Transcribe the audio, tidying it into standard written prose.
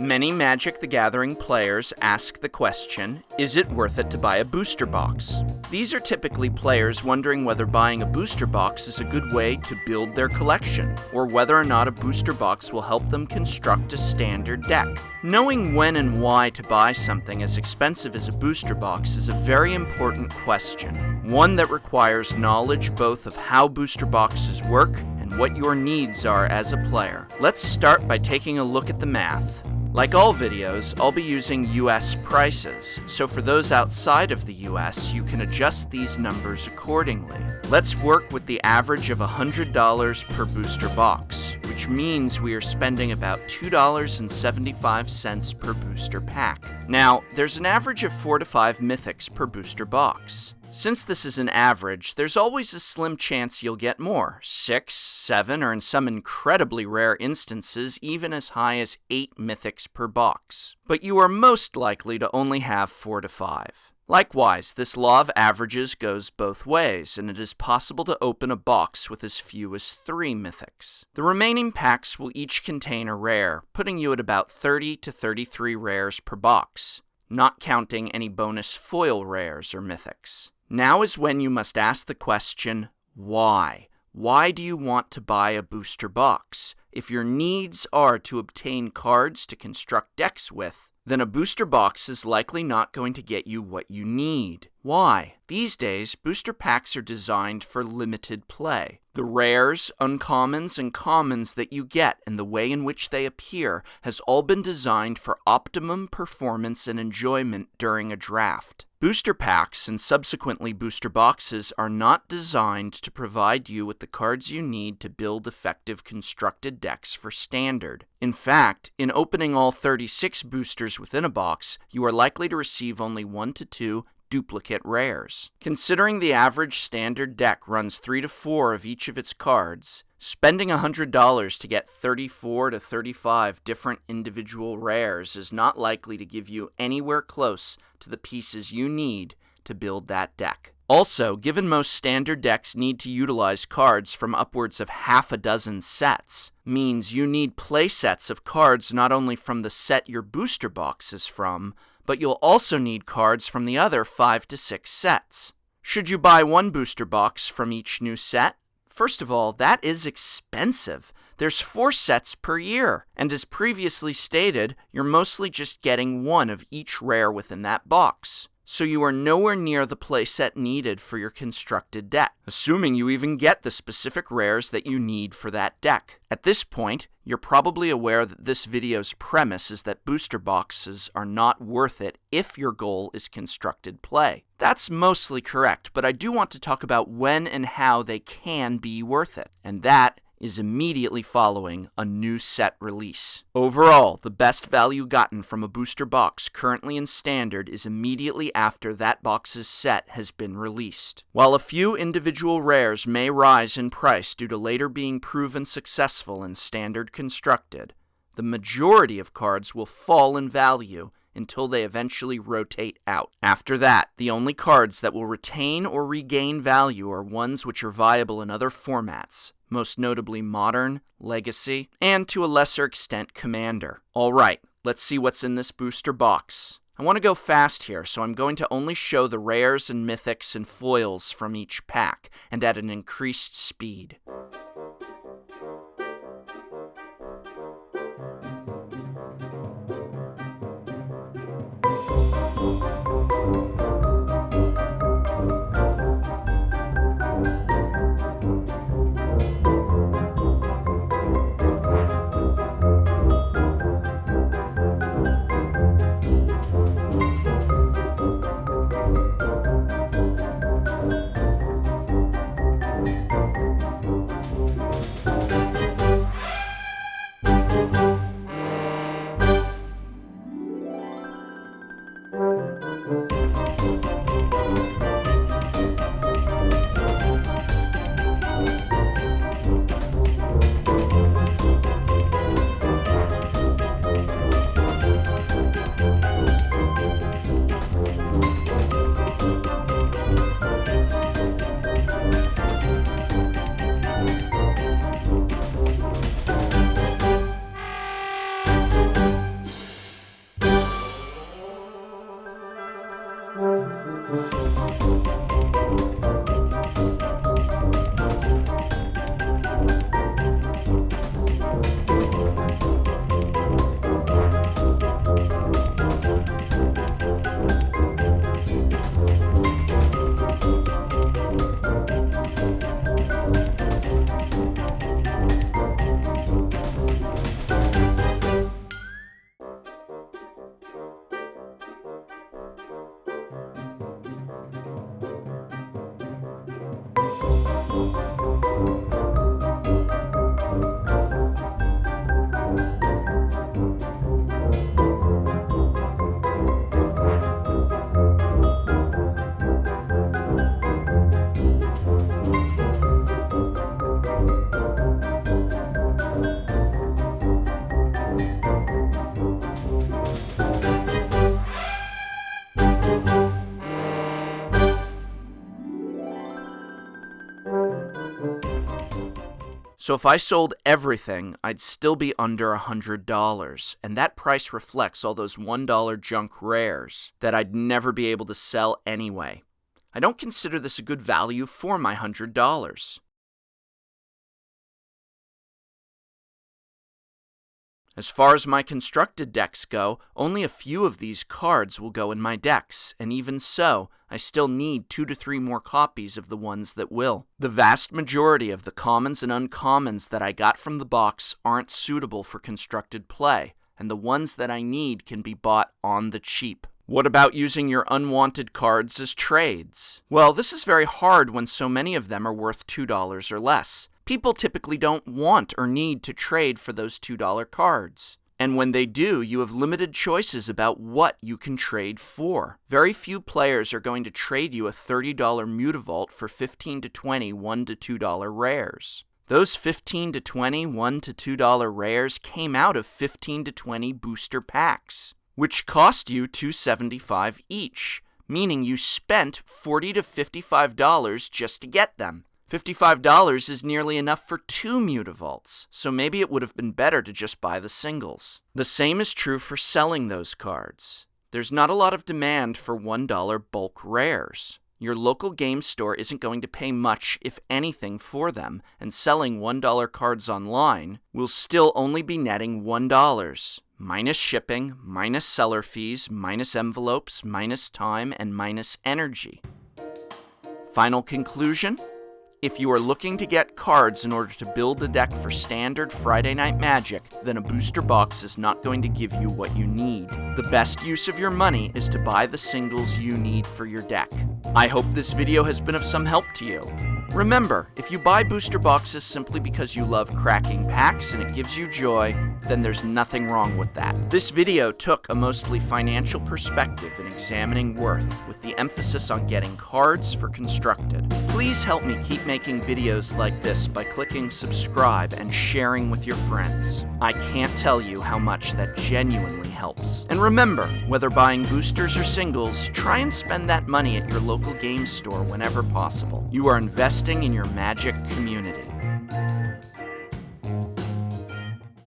Many Magic the Gathering players ask the question, is it worth it to buy a booster box? These are typically players wondering whether buying a booster box is a good way to build their collection, or whether or not a booster box will help them construct a standard deck. Knowing when and why to buy something as expensive as a booster box is a very important question, one that requires knowledge both of how booster boxes work and what your needs are as a player. Let's start by taking a look at the math. Like all videos, I'll be using US prices, so for those outside of the US, you can adjust these numbers accordingly. Let's work with the average of $100 per booster box, which means we are spending about $2.75 per booster pack. Now, there's an average of 4 to 5 mythics per booster box. Since this is an average, there's always a slim chance you'll get more, 6, 7, or in some incredibly rare instances, even as high as 8 mythics per box. But you are most likely to only have 4 to 5. Likewise, this law of averages goes both ways, and it is possible to open a box with as few as 3 mythics. The remaining packs will each contain a rare, putting you at about 30 to 33 rares per box, not counting any bonus foil rares or mythics. Now is when you must ask the question, why? Why do you want to buy a booster box? If your needs are to obtain cards to construct decks with, then a booster box is likely not going to get you what you need. Why? These days, booster packs are designed for limited play. The rares, uncommons, and commons that you get and the way in which they appear has all been designed for optimum performance and enjoyment during a draft. Booster packs and subsequently booster boxes are not designed to provide you with the cards you need to build effective constructed decks for Standard. In fact, in opening all 36 boosters within a box, you are likely to receive only 1 to 2 duplicate rares. Considering the average Standard deck runs 3 to 4 of each of its cards, spending $100 to get 34 to 35 different individual rares is not likely to give you anywhere close to the pieces you need to build that deck. Also, given most Standard decks need to utilize cards from upwards of half a dozen sets, means you need play sets of cards not only from the set your booster box is from, but you'll also need cards from the other 5 to 6 sets. Should you buy one booster box from each new set? First of all, that is expensive. There's 4 sets per year, and as previously stated, you're mostly just getting one of each rare within that box. So you are nowhere near the playset needed for your constructed deck, assuming you even get the specific rares that you need for that deck. At this point, you're probably aware that this video's premise is that booster boxes are not worth it if your goal is constructed play. That's mostly correct, but I do want to talk about when and how they can be worth it, and that is immediately following a new set release. Overall, the best value gotten from a booster box currently in Standard is immediately after that box's set has been released. While a few individual rares may rise in price due to later being proven successful in Standard constructed, the majority of cards will fall in value until they eventually rotate out. After that, the only cards that will retain or regain value are ones which are viable in other formats, most notably Modern, Legacy, and to a lesser extent Commander. Alright, let's see what's in this booster box. I want to go fast here, so I'm going to only show the rares and mythics and foils from each pack, and at an increased speed. So if I sold everything, I'd still be under $100, and that price reflects all those $1 junk rares that I'd never be able to sell anyway. I don't consider this a good value for my $100. As far as my constructed decks go, only a few of these cards will go in my decks, and even so, I still need 2 to 3 more copies of the ones that will. The vast majority of the commons and uncommons that I got from the box aren't suitable for constructed play, and the ones that I need can be bought on the cheap. What about using your unwanted cards as trades? Well, this is very hard when so many of them are worth $2 or less. People typically don't want or need to trade for those $2 cards. And when they do, you have limited choices about what you can trade for. Very few players are going to trade you a $30 Mutavault for 15 to 20 $1 to $2 rares. Those 15 to 20 $1 to $2 rares came out of 15 to 20 booster packs, which cost you $275 each, meaning you spent $40 to $55 just to get them. $55 is nearly enough for 2 Mutavaults, so maybe it would have been better to just buy the singles. The same is true for selling those cards. There's not a lot of demand for $1 bulk rares. Your local game store isn't going to pay much, if anything, for them, and selling $1 cards online will still only be netting $1, minus shipping, minus seller fees, minus envelopes, minus time, and minus energy. Final conclusion? If you are looking to get cards in order to build a deck for standard Friday Night Magic, then a booster box is not going to give you what you need. The best use of your money is to buy the singles you need for your deck. I hope this video has been of some help to you. Remember, if you buy booster boxes simply because you love cracking packs and it gives you joy, then there's nothing wrong with that. This video took a mostly financial perspective in examining worth, with the emphasis on getting cards for constructed. Please help me keep making videos like this by clicking subscribe and sharing with your friends. I can't tell you how much that genuinely helps. And remember, whether buying boosters or singles, try and spend that money at your local game store whenever possible. You are investing in your Magic community.